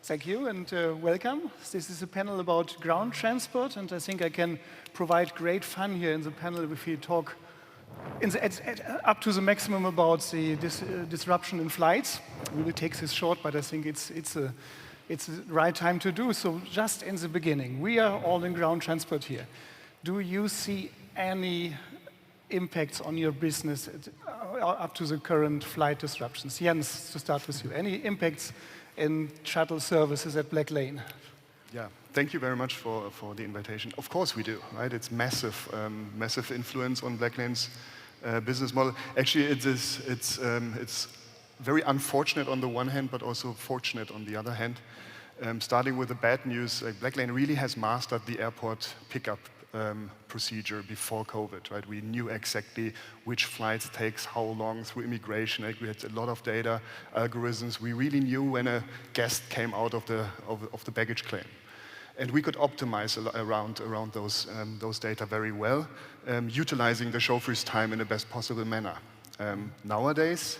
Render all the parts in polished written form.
Thank you and welcome. This is a panel about ground transport, and I think I can provide great fun here in the panel if we talk up to the maximum about the disruption in flights. We will take this short, but I think it's the right time to do. So just in the beginning, we are all in ground transport here. Do you see any impacts on your business up to the current flight disruptions? Jens, to start with you. Any impacts in shuttle services at Blacklane? Yeah, thank you very much for the invitation. Of course we do, right? It's massive, massive influence on Blacklane's business model. Actually, it's very unfortunate on the one hand, but also fortunate on the other hand. Starting with the bad news, Blacklane really has mastered the airport pickup procedure before COVID, right? We knew exactly which flights takes how long through immigration. Like we had a lot of data, algorithms. We really knew when a guest came out of the baggage claim. And we could optimize around those data very well, utilizing the chauffeur's time in the best possible manner. Nowadays,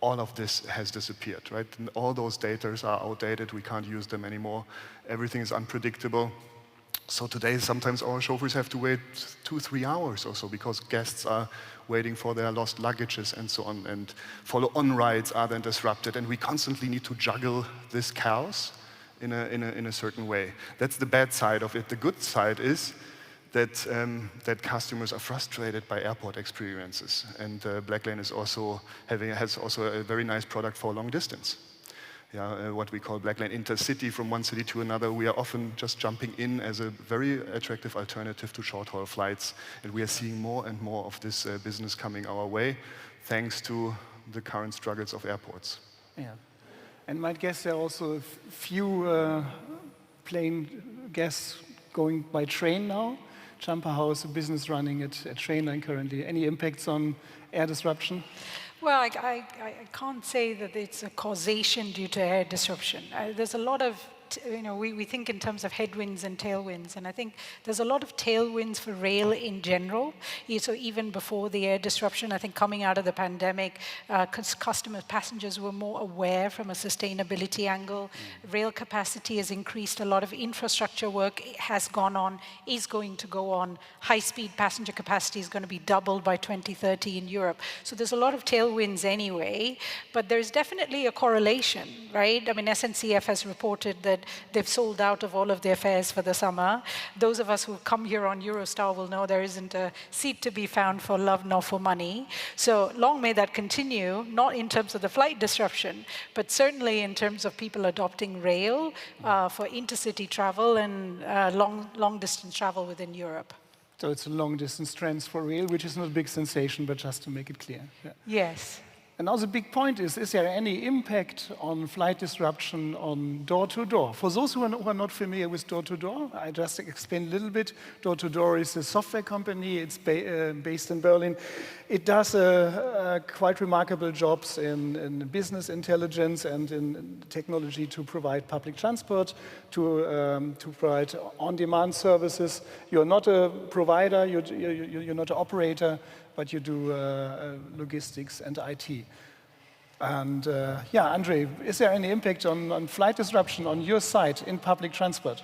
all of this has disappeared, right? And all those data are outdated. We can't use them anymore. Everything is unpredictable. So today, sometimes our chauffeurs have to wait 2-3 hours or so because guests are waiting for their lost luggages and so on, and follow-on rides are then disrupted, and we constantly need to juggle this chaos in a certain way. That's the bad side of it. The good side is that customers are frustrated by airport experiences, and Blacklane is also has a very nice product for long distance. Yeah, what we call Blacklane Intercity, from one city to another. We are often just jumping in as a very attractive alternative to short-haul flights, and we are seeing more and more of this business coming our way, thanks to the current struggles of airports. Yeah, and might guess there are also a few plane guests going by train now. Champa, how is the business running at Trainline currently? Any impacts on air disruption? Well, I can't say that it's a causation due to air disruption. There's a lot of, we think in terms of headwinds and tailwinds, and I think there's a lot of tailwinds for rail in general. So even before the air disruption, I think coming out of the pandemic, passengers were more aware from a sustainability angle. Rail capacity has increased. A lot of infrastructure work has gone on, is going to go on. High-speed passenger capacity is going to be doubled by 2030 in Europe. So there's a lot of tailwinds anyway, but there's definitely a correlation, right? I mean, SNCF has reported that they've sold out of all of their fares for the summer. Those of us who come here on Eurostar will know there isn't a seat to be found for love nor for money. So long may that continue, not in terms of the flight disruption, but certainly in terms of people adopting rail for intercity travel and long-distance travel within Europe. So it's a long-distance trend for rail, which is not a big sensation, but just to make it clear. Yeah. Yes. And now the big point is there any impact on flight disruption on door-to-door? For those who are not familiar with door-to-door, I just explained a little bit. Door-to-door is a software company. It's based in Berlin. It does quite remarkable jobs in business intelligence and in technology to provide public transport, to provide on-demand services. You're not a provider, you're not an operator, but you do logistics and IT. And yeah, André, is there any impact on flight disruption on your side in public transport?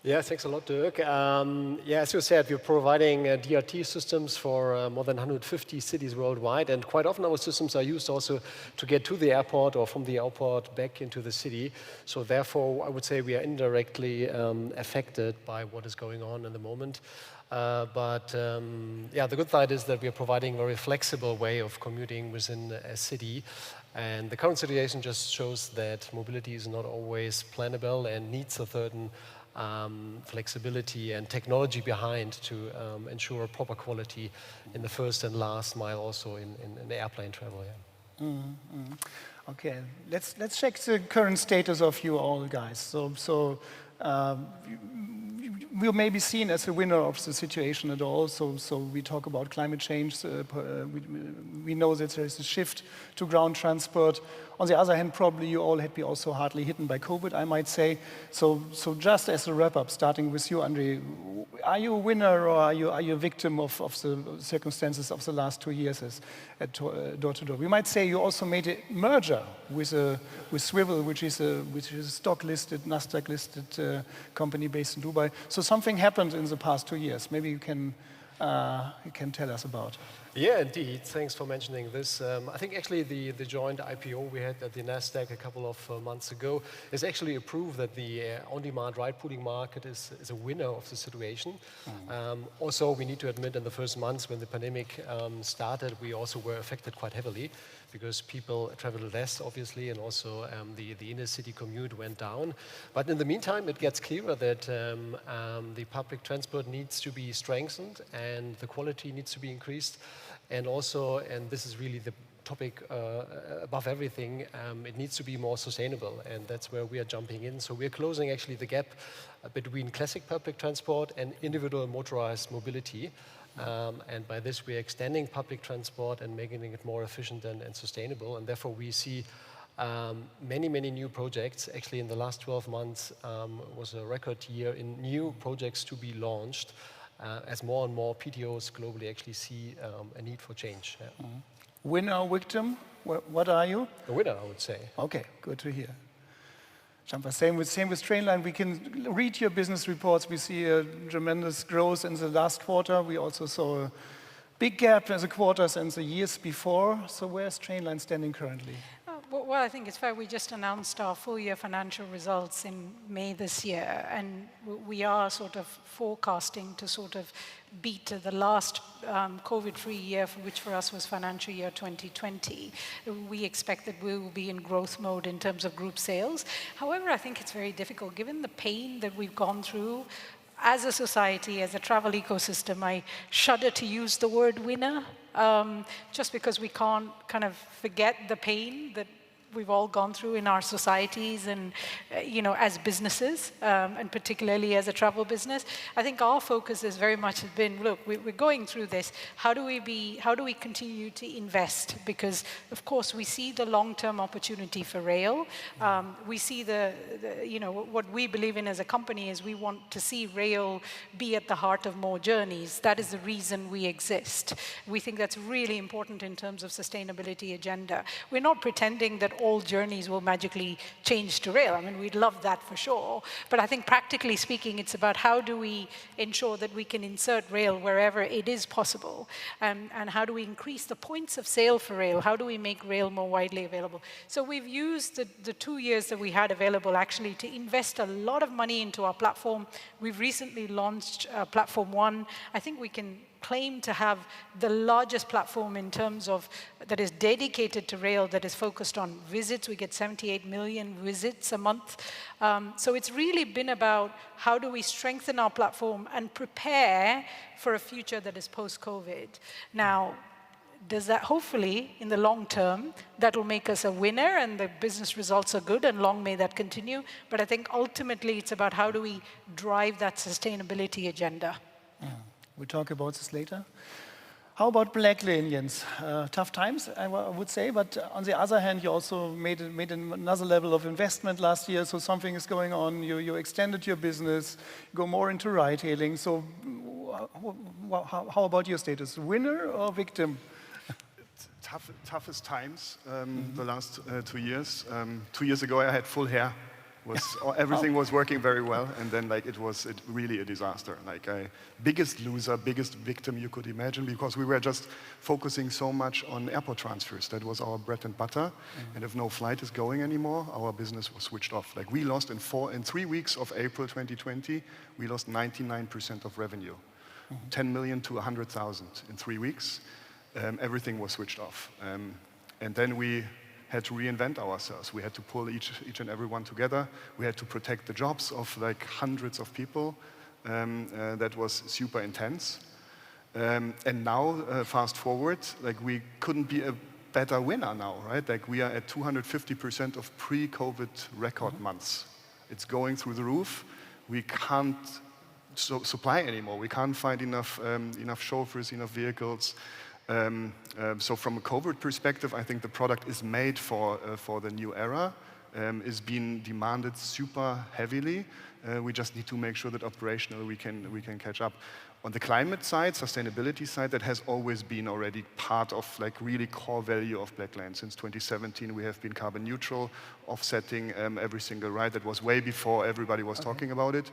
Yeah, thanks a lot, Dirk. Yeah, as you said, we're providing DRT systems for more than 150 cities worldwide, and quite often our systems are used also to get to the airport or from the airport back into the city. So therefore, I would say we are indirectly affected by what is going on in the moment. Yeah, the good side is that we are providing a very flexible way of commuting within a city. And the current situation just shows that mobility is not always plannable and needs a certain flexibility and technology behind to ensure proper quality in the first and last mile, also in airplane travel. Yeah. Okay, let's check the current status of you all guys. So we may be seen as a winner of the situation at all. So we talk about climate change. We know that there is a shift to ground transport. On the other hand, probably you all had been also hardly hit by COVID, I might say. So just as a wrap-up, starting with you, André, are you a winner or are you a victim of the circumstances of the last 2 years at Door-to-Door? We might say you also made a merger with Swivel, which is a stock-listed, Nasdaq-listed company based in Dubai. So something happened in the past 2 years. Maybe you can tell us about. Yeah, indeed. Thanks for mentioning this. I think actually the joint IPO we had at the Nasdaq a couple of months ago is actually a proof that the on-demand ride-pooling market is a winner of the situation. Also, we need to admit in the first months when the pandemic started, we also were affected quite heavily because people traveled less, obviously, and also the inner city commute went down. But in the meantime, it gets clearer that the public transport needs to be strengthened and the quality needs to be increased. And also, and this is really the topic above everything, it needs to be more sustainable, and that's where we are jumping in. So we're closing actually the gap between classic public transport and individual motorized mobility. And by this, we're extending public transport and making it more efficient and sustainable. And therefore, we see many, many new projects. Actually, in the last 12 months was a record year in new projects to be launched. As more and more PTOs globally actually see a need for change. Yeah. Winner or victim? What are you? A winner, I would say. Okay, good to hear. Champa, same with Trainline. We can read your business reports. We see a tremendous growth in the last quarter. We also saw a big gap in the quarters and the years before. So where's Trainline standing currently? Well, I think it's fair. We just announced our full-year financial results in May this year, and we are sort of forecasting to sort of beat the last COVID-free year, which for us was financial year 2020. We expect that we will be in growth mode in terms of group sales. However, I think it's very difficult, given the pain that we've gone through as a society, as a travel ecosystem. I shudder to use the word winner, just because we can't kind of forget the pain that we've all gone through in our societies and, as businesses, and particularly as a travel business. I think our focus has very much been, look, we're going through this. How do we continue to invest? Because, of course, we see the long-term opportunity for rail. We see what we believe in as a company is we want to see rail be at the heart of more journeys. That is the reason we exist. We think that's really important in terms of sustainability agenda. We're not pretending that all journeys will magically change to rail. I mean, we'd love that for sure. But I think practically speaking, it's about how do we ensure that we can insert rail wherever it is possible, and how do we increase the points of sale for rail? How do we make rail more widely available? So we've used the 2 years that we had available actually to invest a lot of money into our platform. We've recently launched Platform One. I think we can claim to have the largest platform in terms of that is dedicated to rail, that is focused on visits. We get 78 million visits a month. So it's really been about how do we strengthen our platform and prepare for a future that is post-COVID. Now, does that hopefully, in the long term, that will make us a winner and the business results are good and long may that continue. But I think ultimately it's about how do we drive that sustainability agenda. We'll talk about this later. How about Blacklane, Jens? Tough times, I would say, but on the other hand, you also made another level of investment last year, so something is going on. You extended your business, go more into ride-hailing. So how about your status? Winner or victim? Toughest times the last 2 years. 2 years ago, I had full hair. Everything was working very well, and then it was really a disaster. Biggest loser, biggest victim you could imagine, because we were just focusing so much on airport transfers. That was our bread and butter. And if no flight is going anymore, our business was switched off. We lost in 3 weeks of April 2020, we lost 99% of revenue, 10 million to 100,000 in 3 weeks. Everything was switched off, and then we had to reinvent ourselves. We had to pull each and every one together. We had to protect the jobs of hundreds of people. That was super intense. And now, fast forward, we couldn't be a better winner now, right? We are at 250% of pre-COVID record months. It's going through the roof. We can't supply anymore. We can't find enough chauffeurs, enough vehicles. So from a covert perspective, I think the product is made for the new era, is being demanded super heavily. We just need to make sure that operationally we can catch up. On the climate side, sustainability side, that has always been already part of like really core value of Blacklane. Since 2017, we have been carbon neutral, offsetting every single ride. That was way before everybody was talking about it.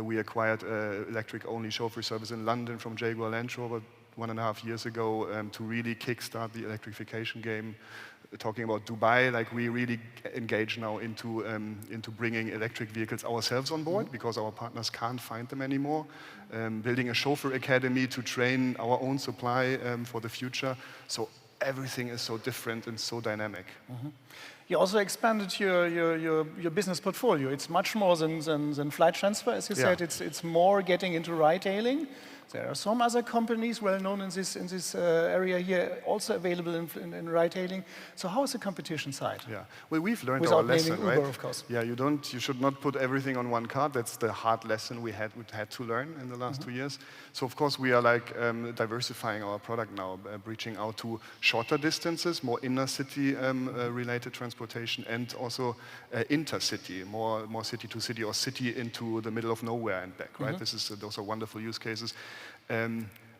We acquired electric-only chauffeur service in London from Jaguar Land Rover 1.5 years ago to really kickstart the electrification game. Talking about Dubai, like we really engage now into bringing electric vehicles ourselves on board because our partners can't find them anymore. Building a chauffeur academy to train our own supply for the future. So everything is so different and so dynamic. You also expanded your business portfolio. It's much more than flight transfer, as you said. It's more getting into ride-hailing. There are some other companies well known in this area here, also available in ride-hailing. So how is the competition side? Yeah, well, we've learned Without our lesson, naming right? Uber, of course. Yeah, you should not put everything on one card. That's the hard lesson we had to learn in the last 2 years. So of course we are like diversifying our product now, reaching out to shorter distances, more inner city related transportation, and also intercity, more city to city or city into the middle of nowhere and back, right? Those are wonderful use cases.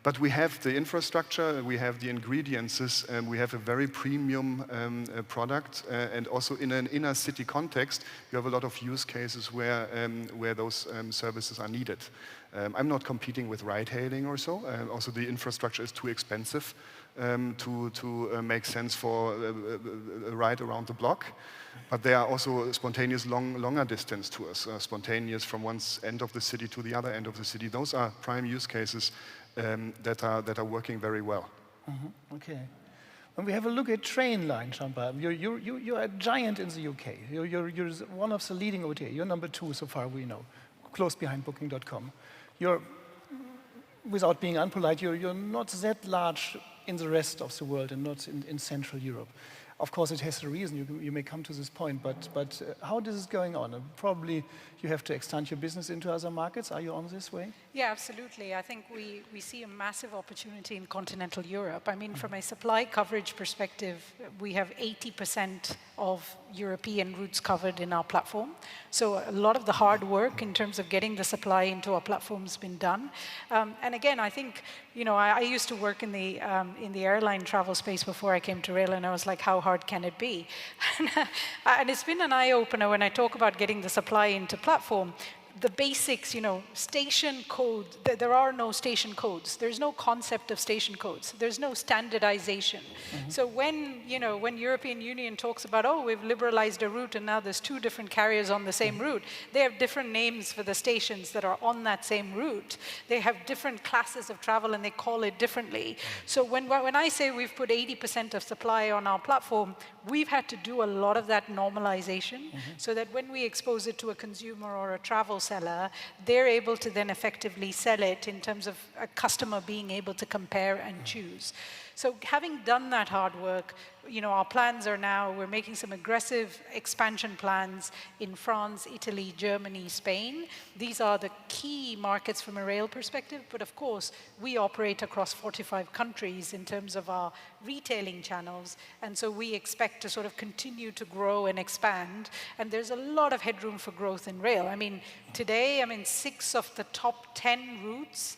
But we have the infrastructure, we have the ingredients, we have a very premium product, and also in an inner city context, you have a lot of use cases where those services are needed. I'm not competing with ride-hailing or so. Also, the infrastructure is too expensive to make sense for a ride around the block. But there are also spontaneous longer distance tours, spontaneous from one end of the city to the other end of the city. Those are prime use cases that are working very well. Okay. When we have a look at Trainline, Champa, you're a giant in the UK. You're one of the leading OTA. You're number 2 so far we know, close behind Booking.com. You're, without being unpolite, you're not that large in the rest of the world and not in Central Europe. Of course, it has a reason. You may come to this point, but how this is going on? Probably you have to extend your business into other markets. Are you on this way? Yeah, absolutely. I think we see a massive opportunity in continental Europe. I mean, from a supply coverage perspective, we have 80% of European routes covered in our platform. So a lot of the hard work in terms of getting the supply into our platform has been done. And again, I think, you know, I used to work in the airline travel space before I came to Rail, and I was like, how hard can it be? And it's been an eye-opener when I talk about getting the supply into platform. The basics, you know, station code, there are no station codes. There's no concept of station codes. There's no standardization. So when European Union talks about, oh, we've liberalized a route and now there's 2 different carriers on the same route, they have different names for the stations that are on that same route. They have different classes of travel and they call it differently. So when I say we've put 80% of supply on our platform, we've had to do a lot of that normalization so that when we expose it to a consumer or a travel seller, they're able to then effectively sell it in terms of a customer being able to compare and choose. So having done that hard work, you know, our plans are now, we're making some aggressive expansion plans in France, Italy, Germany, Spain. These are the key markets from a rail perspective, but of course, we operate across 45 countries in terms of our retailing channels, and so we expect to sort of continue to grow and expand, and there's a lot of headroom for growth in rail. I mean, today, 6 of the top 10 routes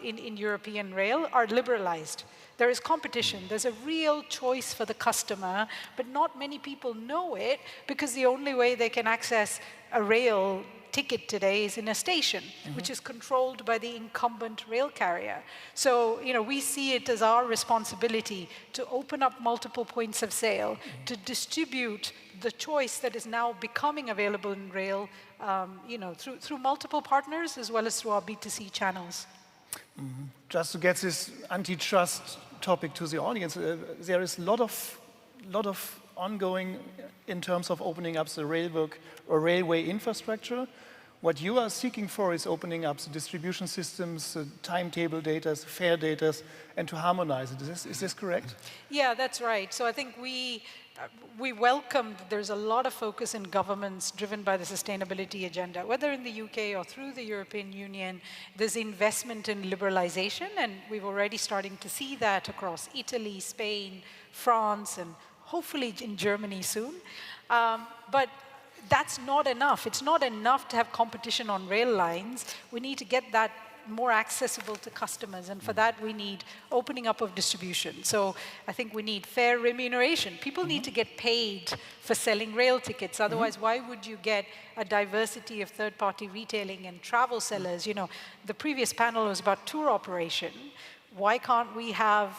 in European rail are liberalized. There is competition. There's a real choice for the customer, but not many people know it because the only way they can access a rail ticket today is in a station, which is controlled by the incumbent rail carrier. So, you know, we see it as our responsibility to open up multiple points of sale, to distribute the choice that is now becoming available in rail, you know, through multiple partners as well as through our B2C channels. Just to get this antitrust topic to the audience, there is a lot of ongoing in terms of opening up the railway infrastructure. what you are seeking for is opening up the distribution systems, timetable data, fare data, and to harmonize it. Is this correct? Yeah, that's right. So I think we welcome there's a lot of focus in governments driven by the sustainability agenda, whether in the UK or through the European Union. There's investment in liberalization, and we're already starting to see that across Italy, Spain, France, and hopefully in Germany soon. But that's not enough. It's not enough to have competition on rail lines. We need to get that more accessible to customers, and for that we need opening up of distribution. So I think we need fair remuneration. People need to get paid for selling rail tickets, otherwise why would you get a diversity of third-party retailing and travel sellers? You know, the previous panel was about tour operation. Why can't we have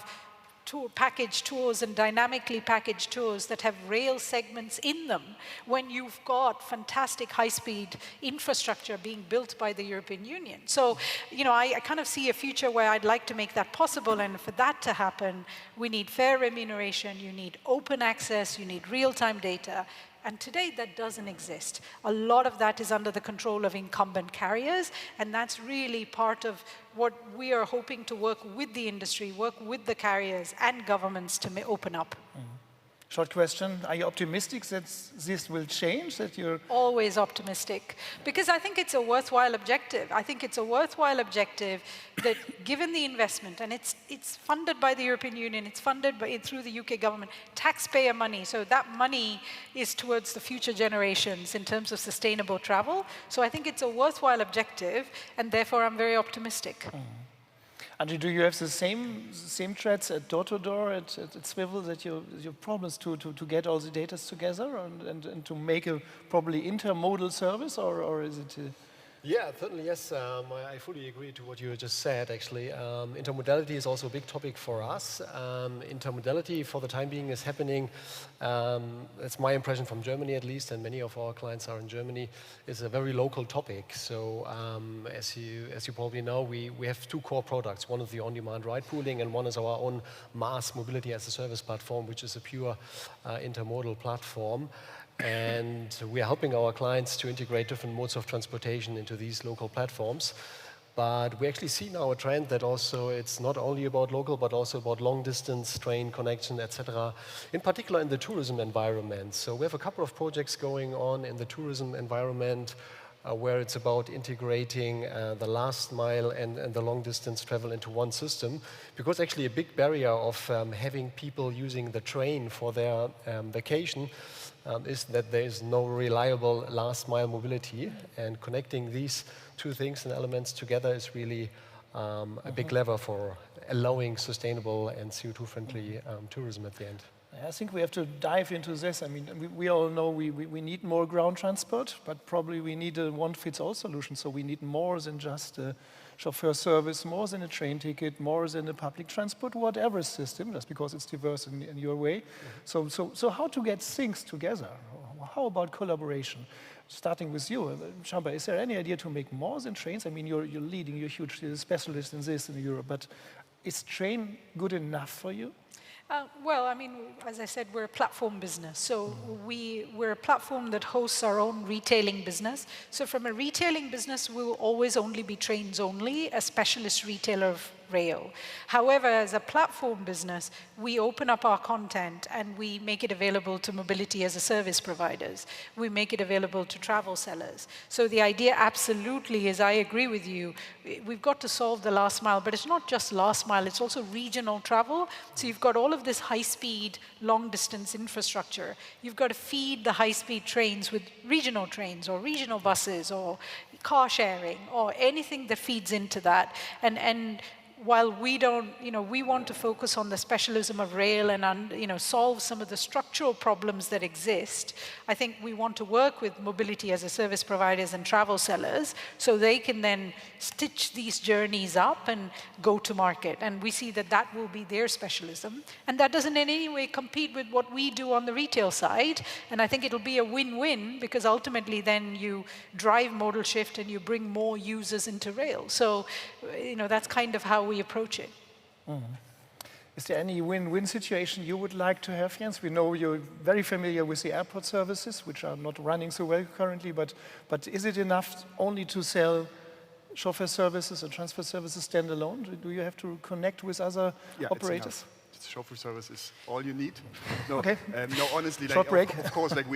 packaged tours and dynamically packaged tours that have rail segments in them when you've got fantastic high-speed infrastructure being built by the European Union? So, you know, I kind of see a future where I'd like to make that possible, and for that to happen, we need fair remuneration, you need open access, you need real-time data. And today that doesn't exist. A lot of that is under the control of incumbent carriers, and that's really part of what we are hoping to work with the industry, work with the carriers and governments to open up. Short question, are you optimistic that this will change, that you're... Always optimistic, because I think it's a worthwhile objective. I think it's a worthwhile objective that given the investment, and it's funded by the European Union, it's funded through the UK government, taxpayer money, so that money is towards the future generations in terms of sustainable travel. So I think it's a worthwhile objective, and therefore I'm very optimistic. André, do you have the same threats at door-to-door, at Swivel, that you promise to get all the data together and to make a probably intermodal service, or is it... Yeah, certainly, yes. I fully agree to what you just said, actually. Intermodality is also a big topic for us. Intermodality, for the time being, is happening, that's my impression from Germany at least, and many of our clients are in Germany, is a very local topic. So, as you probably know, we have two core products. One is the on-demand ride pooling, and one is our own mass mobility as a service platform, which is a pure intermodal platform. And we are helping our clients to integrate different modes of transportation into these local platforms. But we actually see now a trend that also it's not only about local, but also about long-distance train connection, etc., in particular in the tourism environment. So we have a couple of projects going on in the tourism environment where it's about integrating the last mile and the long-distance travel into one system. Because actually a big barrier of having people using the train for their vacation is that there is no reliable last mile mobility, and connecting these two things and elements together is really a big lever for allowing sustainable and CO2-friendly tourism at the end. I think we have to dive into this. I mean, we all know we need more ground transport, but probably we need a one-fits-all solution. So we need more than just a chauffeur service, more than a train ticket, more than a public transport, whatever system, just because it's diverse in your way. So how to get things together? How about collaboration? Starting with you, Champa, is there any idea to make more than trains? I mean, you're leading, you're huge specialist in this in Europe, but is train good enough for you? Well, I mean, as I said, we're a platform business. So we're a platform that hosts our own retailing business. So from a retailing business, we will always only be trains only, a specialist retailer of rail. However, as a platform business, we open up our content and we make it available to mobility as a service providers. We make it available to travel sellers. So the idea absolutely is, I agree with you, we've got to solve the last mile, but it's not just last mile, it's also regional travel. So you've got all of this high-speed, long-distance infrastructure. You've got to feed the high-speed trains with regional trains or regional buses or car sharing or anything that feeds into that. And while we don't, we want to focus on the specialism of rail and, solve some of the structural problems that exist, I think we want to work with mobility as a service providers and travel sellers so they can then stitch these journeys up and go to market. And we see that that will be their specialism. And that doesn't in any way compete with what we do on the retail side. And I think it'll be a win-win because ultimately then you drive modal shift and you bring more users into rail. So, that's kind of how we approach it. Is there any win-win situation you would like to have, Jens? We know you're very familiar with the airport services, which are not running so well currently, but is it enough only to sell chauffeur services and transfer services standalone? Do you have to connect with other operators? Chauffeur service is all you need. No, okay. No, honestly, Short break. Of course, like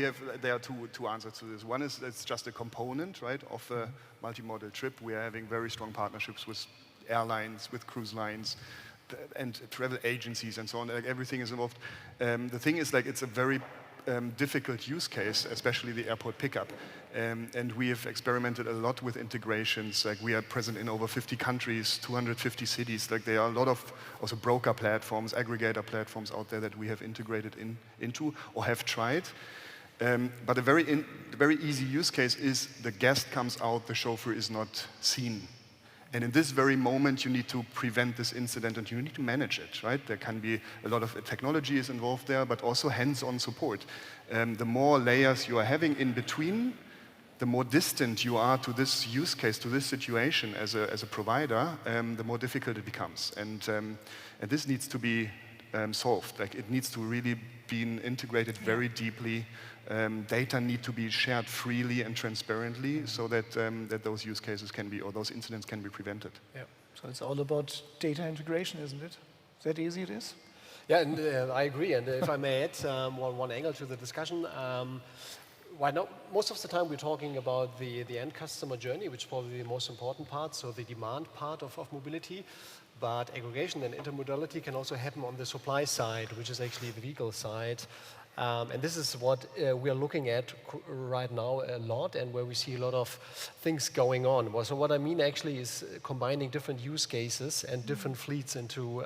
there are two answers to this. One is it's just a component, right, of a multimodal trip. We are having very strong partnerships with airlines, with cruise lines, and travel agencies and so on. Like everything is involved. The thing is, like, it's a very difficult use case, especially the airport pickup. And we have experimented a lot with integrations. Like, we are present in over 50 countries, 250 cities. Like, there are a lot of also broker platforms, aggregator platforms out there that we have integrated into or have tried. But a very easy use case is the guest comes out, the chauffeur is not seen. And in this very moment, you need to prevent this incident and you need to manage it, right? There can be a lot of technology is involved there, but also hands-on support. The more layers you are having in between, the more distant you are to this use case, to this situation as a provider, the more difficult it becomes. And this needs to be solved. Like, it needs to really be integrated very deeply. Data need to be shared freely and transparently so that that those use cases can be, or those incidents can be prevented. Yeah. So it's all about data integration, isn't it? Is that easy it is? Yeah, and I agree. And if I may add one angle to the discussion, why not? Most of the time we're talking about the end customer journey, which is probably the most important part, so the demand part of mobility. But aggregation and intermodality can also happen on the supply side, which is actually the vehicle side. And this is what we are looking at right now a lot, and where we see a lot of things going on. Well, so what I mean actually is combining different use cases and different fleets into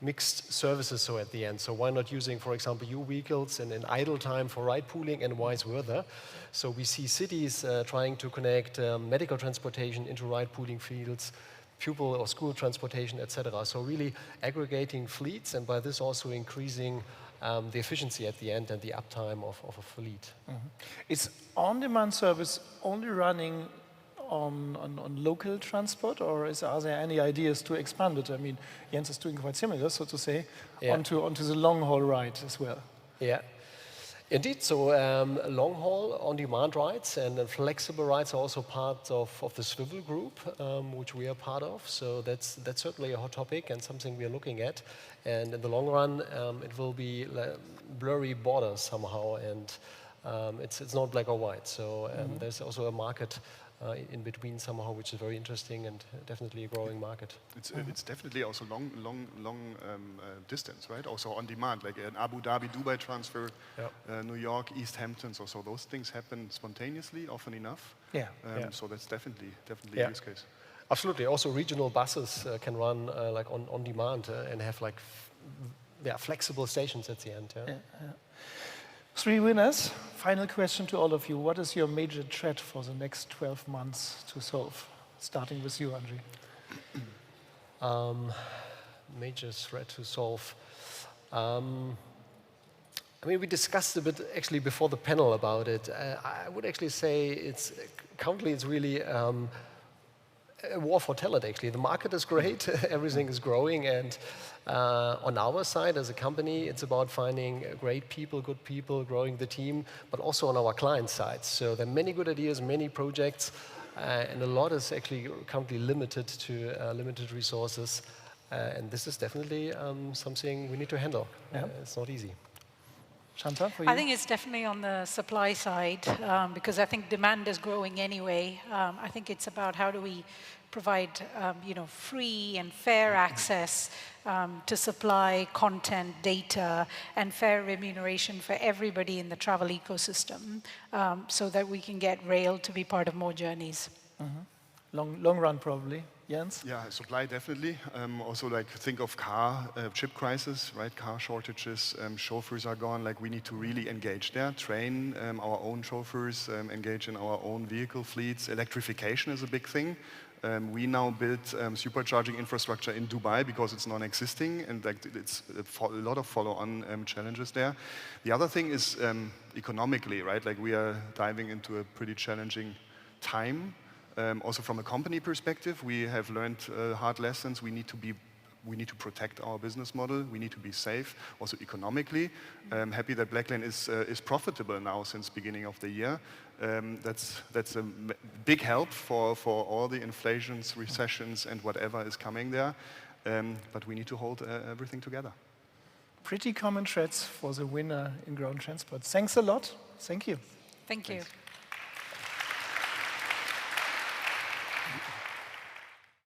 mixed services, so at the end. So why not using, for example, vehicles and in idle time for ride pooling and vice versa. So we see cities trying to connect medical transportation into ride pooling fields, pupil or school transportation, etc. So really aggregating fleets, and by this also increasing the efficiency at the end and the uptime of a fleet. Mm-hmm. Is on-demand service only running on local transport, or are there any ideas to expand it? I mean, Jens is doing quite similar, so to say, onto the long-haul ride as well. Yeah. Indeed, so long-haul on-demand rides and flexible rides are also part of the Swivel group, which we are part of. So that's certainly a hot topic and something we are looking at. And in the long run, it will be blurry borders somehow, and it's not black or white. So there's also a market in between somehow, which is very interesting and definitely a growing market. It's definitely also long distance, right? Also on demand, like an Abu Dhabi, Dubai transfer, New York, East Hamptons, also those things happen spontaneously, often enough. So that's definitely a use case. Absolutely. Also, regional buses can run like on demand and have like flexible stations at the end. Three winners. Final question to all of you. What is your major threat for the next 12 months to solve? Starting with you, André. Major threat to solve. I mean, we discussed a bit actually before the panel about it. I would actually say currently it's really a war for talent, actually. The market is great, everything is growing, and on our side as a company, it's about finding great people, good people, growing the team, but also on our client side. So there are many good ideas, many projects, and a lot is actually currently limited to limited resources, and this is definitely something we need to handle. It's not easy. Champa, for you? I think it's definitely on the supply side, because I think demand is growing anyway. I think it's about how do we provide free and fair access to supply, content, data, and fair remuneration for everybody in the travel ecosystem, so that we can get rail to be part of more journeys. Long run, probably. Jens? Yeah, supply definitely. Also, like, think of chip crisis, right? Car shortages, chauffeurs are gone. Like, we need to really engage there, train our own chauffeurs, engage in our own vehicle fleets. Electrification is a big thing. We now build supercharging infrastructure in Dubai because it's non-existing, and like it's a lot of follow-on challenges there. The other thing is economically, right? Like, we are diving into a pretty challenging time. Also from a company perspective, we have learned hard lessons. We need to be we need to protect our business model. We need to be safe, also economically. Happy that Blacklane is profitable now since beginning of the year. That's a big help for all the inflations, recessions, and whatever is coming there. But we need to hold everything together. Pretty common threads for the winner in ground transport. Thanks a lot. Thank you. Thank you. Thanks.